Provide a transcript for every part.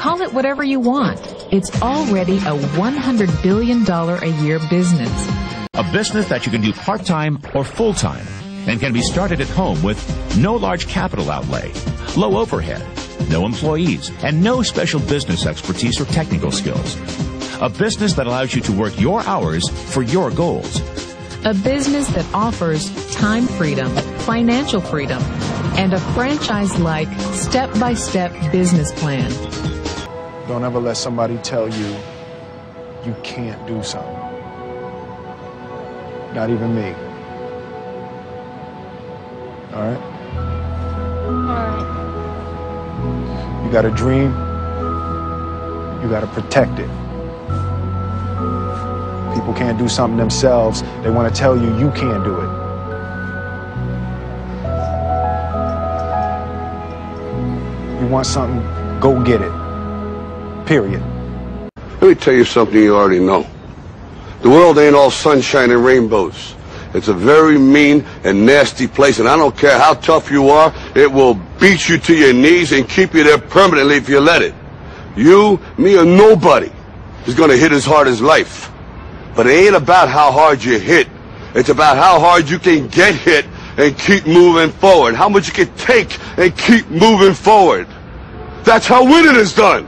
Call it whatever you want. It's already a $100 billion a year business. A business that you can do part-time or full-time and can be started at home with no large capital outlay, low overhead, no employees, and no special business expertise or technical skills. A business that allows you to work your hours for your goals. A business that offers time freedom, financial freedom, and a franchise-like, step-by-step business plan. Don't ever let somebody tell you you can't do something. Not even me. All right? All right. You got a dream, you got to protect it. People can't do something themselves. They want to tell you you can't do it. You want something, go get it. Period. Let me tell you something you already know. The world ain't all sunshine and rainbows. It's a very mean and nasty place, and I don't care how tough you are, it will beat you to your knees and keep you there permanently if you let it. You, me, or nobody is going to hit as hard as life. But it ain't about how hard you hit. It's about how hard you can get hit and keep moving forward. How much you can take and keep moving forward. That's how winning is done.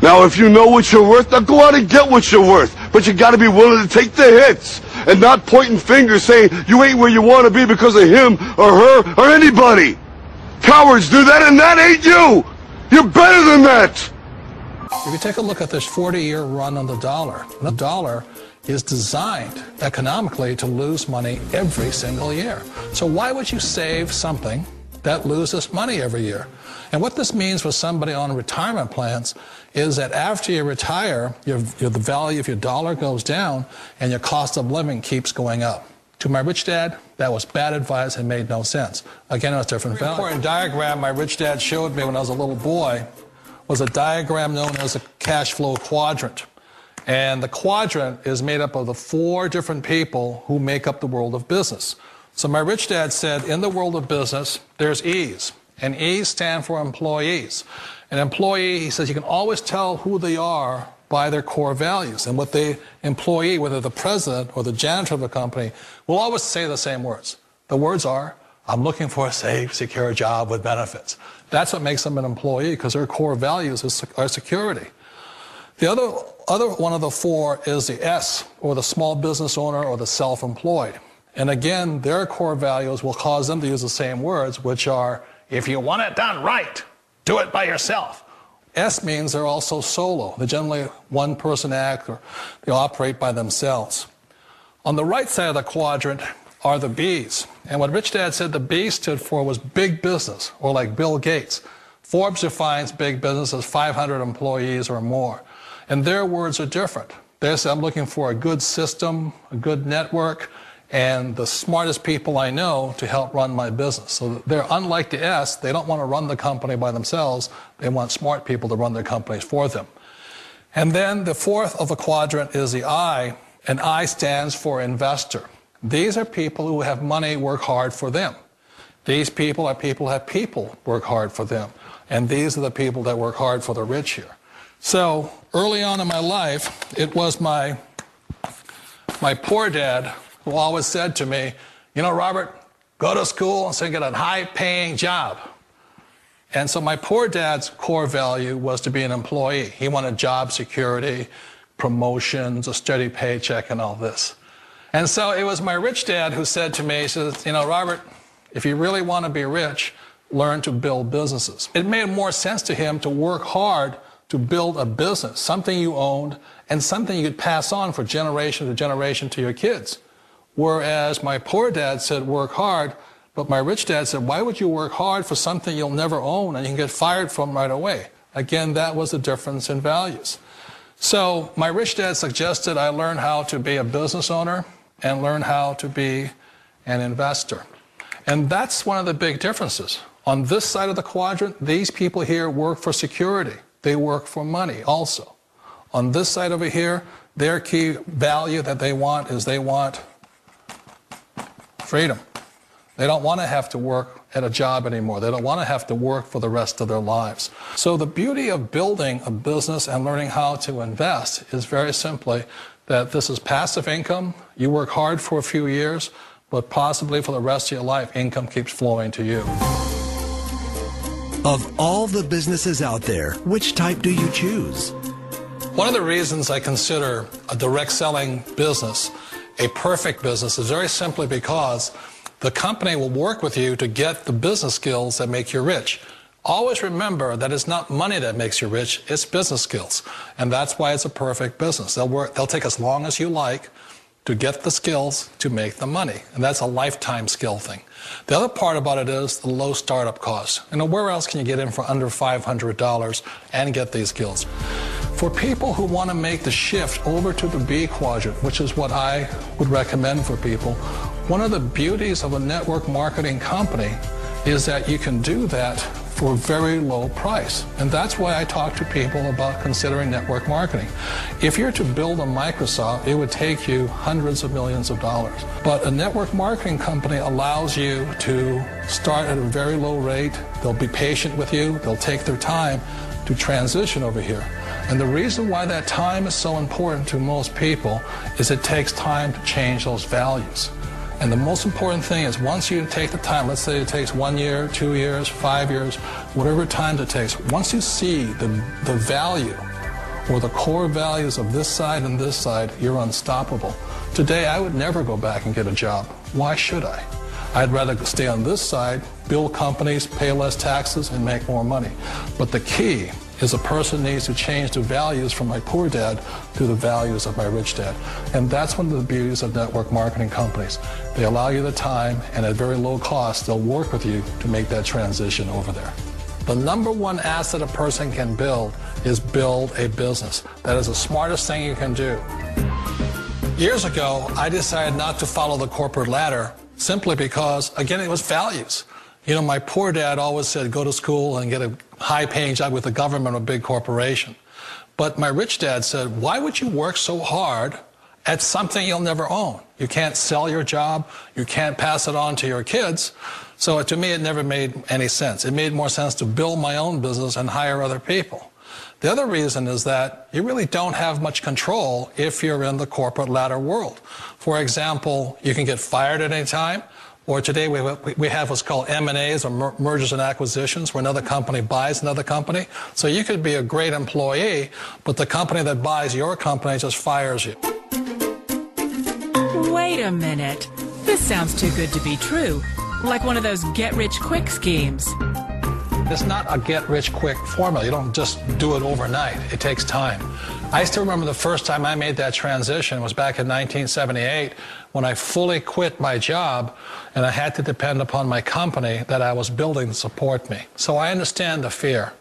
Now, if you know what you're worth, now go out and get what you're worth. But you got to be willing to take the hits and not pointing fingers saying you ain't where you want to be because of him or her or anybody. Cowards do that, and that ain't you. You're better than that. If you take a look at this 40-year run on the dollar is designed economically to lose money every single year. So why would you save something that loses money every year? And what this means for somebody on retirement plans is that after you retire, the value of your dollar goes down and your cost of living keeps going up. To my rich dad, that was bad advice and made no sense. Again, it was different value. The important diagram my rich dad showed me when I was a little boy was a diagram known as a cash flow quadrant. And the quadrant is made up of the 4 different people who make up the world of business. So my rich dad said, in the world of business, there's E's. And E's stand for employees. An employee, he says, you can always tell who they are by their core values. And what the employee, whether the president or the janitor of the company, will always say the same words. The words are, I'm looking for a safe, secure job with benefits. That's what makes them an employee, because their core values are security. The other one of the 4 is the S, or the small business owner or the self-employed. And again, their core values will cause them to use the same words, which are, if you want it done right, do it by yourself. S means they're also solo. They're generally one-person act, or they operate by themselves. On the right side of the quadrant are the B's. And what Rich Dad said the B stood for was big business, or like Bill Gates. Forbes defines big business as 500 employees or more. And their words are different. They say, I'm looking for a good system, a good network, and the smartest people I know to help run my business. So they're unlike the S. They don't want to run the company by themselves. They want smart people to run their companies for them. And then the 4th of the quadrant is the I, and I stands for investor. These are people who have money work hard for them. These people are people who have people work hard for them. And these are the people that work hard for the rich here. So early on in my life, it was my poor dad who always said to me, you know, Robert, go to school and so get a high-paying job. And so my poor dad's core value was to be an employee. He wanted job security, promotions, a steady paycheck, and all this. And so it was my rich dad who said to me, he says, you know, Robert, if you really want to be rich, learn to build businesses. It made more sense to him to work hard to build a business, something you owned and something you could pass on for generation to generation to your kids. Whereas my poor dad said work hard, but my rich dad said, why would you work hard for something you'll never own and you can get fired from right away? Again, that was the difference in values. So my rich dad suggested I learn how to be a business owner and learn how to be an investor. And that's one of the big differences. On this side of the quadrant, these people here work for security. They work for money also. On this side over here, their key value that they want is they want freedom. They don't want to have to work at a job anymore. They don't want to have to work for the rest of their lives. So the beauty of building a business and learning how to invest is very simply that this is passive income. You work hard for a few years, but possibly for the rest of your life, income keeps flowing to you. Of all the businesses out there, which type do you choose? One of the reasons I consider a direct selling business a perfect business is very simply because the company will work with you to get the business skills that make you rich. Always remember that it's not money that makes you rich, it's business skills. And that's why it's a perfect business. They'll take as long as you like to get the skills to make the money. And that's a lifetime skill thing. The other part about it is the low startup cost. Where else can you get in for under $500 and get these skills? For people who want to make the shift over to the B quadrant, which is what I would recommend for people, one of the beauties of a network marketing company is that you can do that for a very low price. And that's why I talk to people about considering network marketing. If you're to build a Microsoft, it would take you hundreds of millions of dollars. But a network marketing company allows you to start at a very low rate. They'll be patient with you. They'll take their time to transition over here. And the reason why that time is so important to most people is it takes time to change those values. And the most important thing is once you take the time, let's say it takes 1 year, 2 years, 5 years, whatever time it takes, once you see the value or the core values of this side and this side, you're unstoppable. Today, I would never go back and get a job. Why should I? I'd rather stay on this side, build companies, pay less taxes, and make more money. But the key is a person needs to change the values from my poor dad to the values of my rich dad. And that's one of the beauties of network marketing companies. They allow you the time, and at very low cost, they'll work with you to make that transition over there. The number one asset a person can build is build a business. That is the smartest thing you can do. Years ago, I decided not to follow the corporate ladder simply because, again, it was values. My poor dad always said, go to school and get a high-paying job with the government or a big corporation. But my rich dad said, why would you work so hard at something you'll never own? You can't sell your job. You can't pass it on to your kids. So to me, it never made any sense. It made more sense to build my own business and hire other people. The other reason is that you really don't have much control if you're in the corporate ladder world. For example, you can get fired at any time. Or today we have what's called M&As, or mergers and acquisitions, where another company buys another company. So you could be a great employee, but the company that buys your company just fires you. Wait a minute. This sounds too good to be true. Like one of those get-rich-quick schemes. It's not a get-rich-quick formula. You don't just do it overnight. It takes time. I still remember the first time I made that transition was back in 1978 when I fully quit my job and I had to depend upon my company that I was building to support me. So I understand the fear.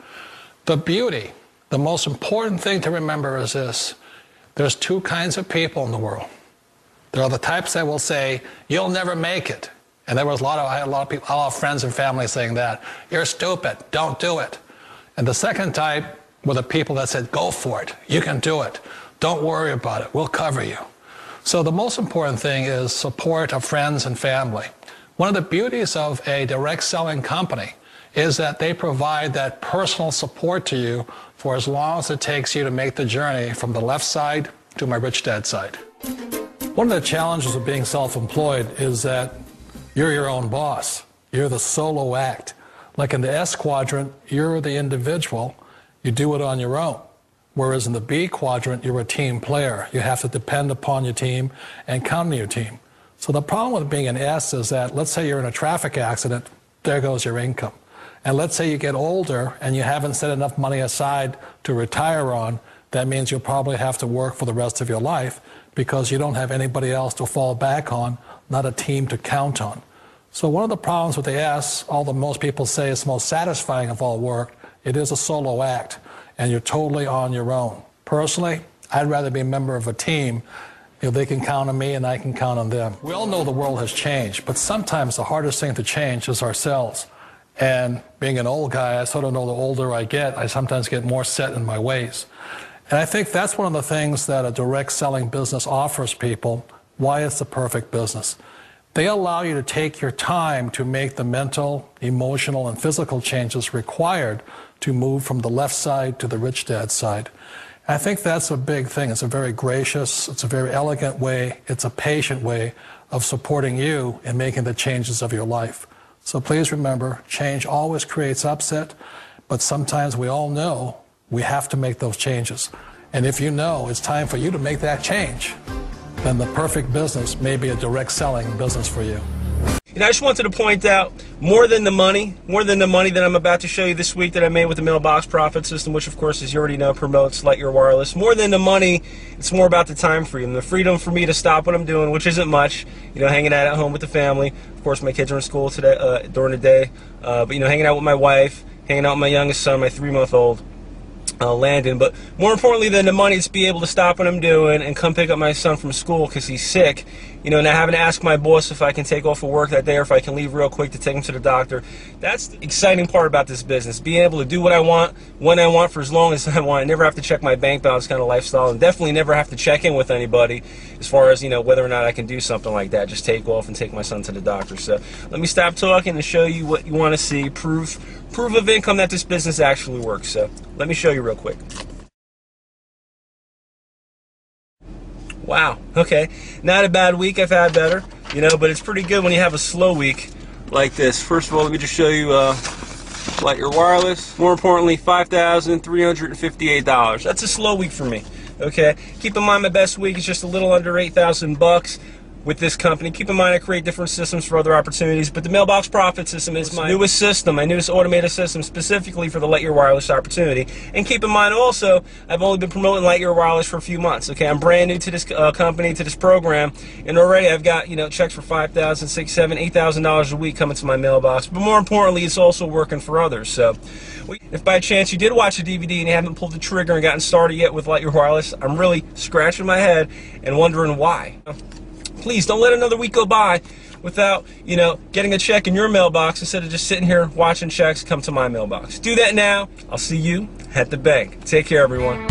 The beauty, the most important thing to remember is this. There's two kinds of people in the world. There are the types that will say, you'll never make it. And I had a lot of people, a lot of friends and family saying that. You're stupid, don't do it. And the second type were the people that said, go for it, you can do it. Don't worry about it, we'll cover you. So the most important thing is support of friends and family. One of the beauties of a direct selling company is that they provide that personal support to you for as long as it takes you to make the journey from the left side to my rich dad side. One of the challenges of being self-employed is that you're your own boss. You're the solo act. Like in the S quadrant, you're the individual. You do it on your own. Whereas in the B quadrant, you're a team player. You have to depend upon your team and count on your team. So the problem with being an S is that, let's say you're in a traffic accident, there goes your income. And let's say you get older and you haven't set enough money aside to retire on, that means you'll probably have to work for the rest of your life because you don't have anybody else to fall back on, not a team to count on. So one of the problems with the S, although most people say it's the most satisfying of all work, it is a solo act, and you're totally on your own. Personally, I'd rather be a member of a team. They can count on me and I can count on them. We all know the world has changed, but sometimes the hardest thing to change is ourselves. And being an old guy, I sort of know the older I get, I sometimes get more set in my ways. And I think that's one of the things that a direct selling business offers people, why it's the perfect business. They allow you to take your time to make the mental, emotional, and physical changes required to move from the left side to the rich dad side. I think that's a big thing. It's a very gracious, it's a very elegant way, it's a patient way of supporting you in making the changes of your life. So please remember, change always creates upset, but sometimes we all know we have to make those changes. And if you know it's time for you to make that change, then the perfect business may be a direct selling business for you. And I just wanted to point out, more than the money that I'm about to show you this week that I made with the mailbox profit system, which of course, as you already know, promotes Lightyear Wireless. More than the money, it's more about the time freedom. The freedom for me to stop what I'm doing, which isn't much, you know, hanging out at home with the family. Of course, my kids are in school today, during the day, but you know, hanging out with my wife, hanging out with my youngest son, my 3-month-old. Landon. But more importantly than the money, it's be able to stop what I'm doing and come pick up my son from school because he's sick. You know, not having to ask my boss if I can take off of work that day or if I can leave real quick to take him to the doctor. That's the exciting part about this business. Being able to do what I want, when I want, for as long as I want. I never have to check my bank balance kind of lifestyle, and definitely never have to check in with anybody as far as, you know, whether or not I can do something like that. Just take off and take my son to the doctor. So let me stop talking and show you what you want to see. Proof of income that this business actually works. So let me show you real quick. Wow, okay, not a bad week. I've had better, you know, but it's pretty good when you have a slow week like this. First of all, let me just show you Lightyear Wireless. More importantly, $5,358. That's a slow week for me, okay? Keep in mind my best week is just a little under $8,000 with this company. Keep in mind I create different systems for other opportunities, but the mailbox profit system is my newest system, my newest automated system specifically for the Lightyear Wireless opportunity. And keep in mind also, I've only been promoting Lightyear Wireless for a few months, okay? I'm brand new to this company, to this program, and already I've got, you know, checks for $5,000, $6,000, $7,000, $8,000 a week coming to my mailbox. But more importantly, it's also working for others. So if by chance you did watch the DVD and you haven't pulled the trigger and gotten started yet with Lightyear Wireless, I'm really scratching my head and wondering why. Please don't let another week go by without, you know, getting a check in your mailbox instead of just sitting here watching checks come to my mailbox. Do that now. I'll see you at the bank. Take care, everyone.